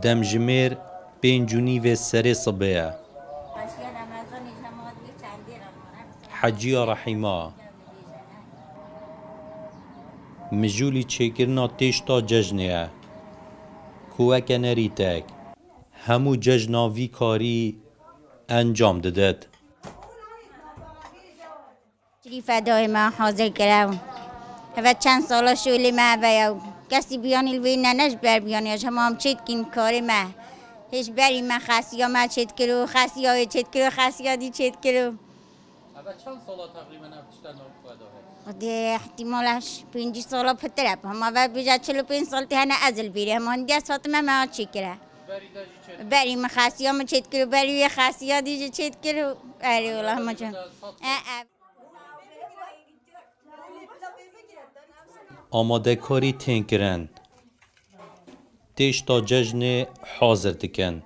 دمجمیر پنجونی و سر صبیه حجیه رحیمه مجولی چکرنا تشتا ججنه کوک نریتک همو ججناوی کاری انجام دادد. فدای ما حاضر کردم و چند سال شولی ما و کسی بیانی الوی ننش بر بیانی شما هم چید کن کار ما هیچ بری ما خاصی ها ما چید کرو خاصی های چید کرو خاصی ها دی چید کرو. اول چند سال تقریبا افتشتن ده احتمالش 5 سال پتره هم و بجا 45 سال تهنه ازل بیره هم هندی از فاطمه ما چی کرده بری ما خاصی ها ما چید کرو بری خاصی ها دی چید کرو بری والله ما چون آماده کاری تنکرن تشتا ججن حاضر دکن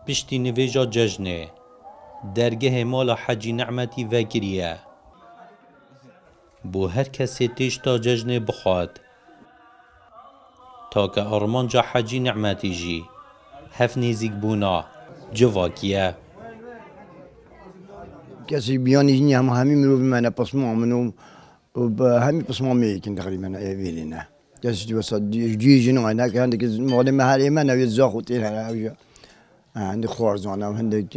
پشتی نویجا ججنه درگه مال حجی نعمتی وگریه بو هر کسی تشتا ججنه بخواد تا که ارمانجا حجی نعمتی جی هف نیزیک بونا جواکیه کسی بیانی جنی همین مروف منه پسما منو و همین پسما میکن تقریبا ویلینه کسی وسط جیجنو اینا که هندی که مال محلی من نوید زاخوتین هر عندي خوارزانه و هندك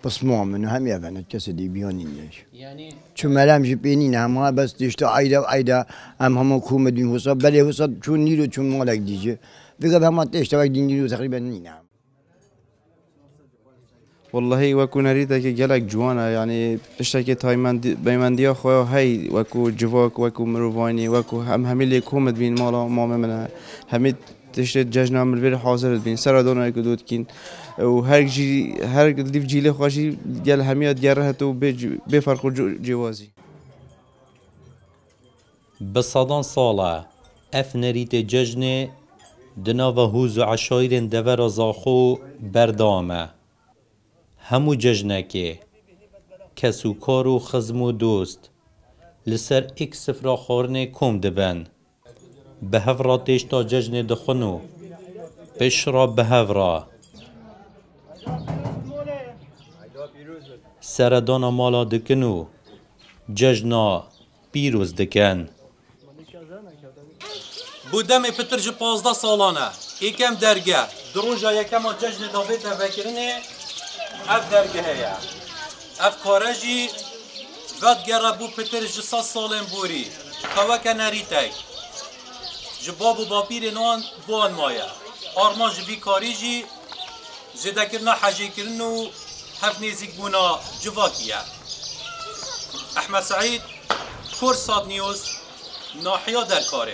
بصمام منه هم يفنت كسدي بيانينيش يعني شو ملام جبينين هم بس تشتا عيدا وعيدا هم كومدين وصل بله وصل شو نيرو شو مالك ديجي فيقى هم تشتا وقت نيرو تقريبا نينا والله وكو نريدك جالك جوانا يعني بشتكي تايمان بيمانديا خويا هاي وكو جواك وكو مروفاني وكو هم اللي كومد بين مالا ماما من همي تشت ججنا من البير حاضر بين سردونا يكدود كين وهر ديف جيله خواشي جال هميات جرهتو بفرق جوازي بصدان صالة افنريت ججنه دنا و هوز و عشایر دور زاخو بردامه همو ججنه که کسو کارو خزم و دوست لسر ایک سفرا خورنه کم دبن به هفرا تشتا ججنه دخونو بشرا به هفرا سردانا مالا دکنو ججنا پیروز دکن بودم پتر جو 15 سالانه یکم درگه دروجا یکم ججن داوید فکرینه اف درگه هیا اف کارجی ود گربو پتر جو 100 سالن بوری کوک نریتک جباب و باپیر نوان بوان مایا آرمان جبی کاری جی زده کرنا حجی کرنو هف نیزیک بونا جواکیه احمد سعید کورسات نیوز ناحیه در کاره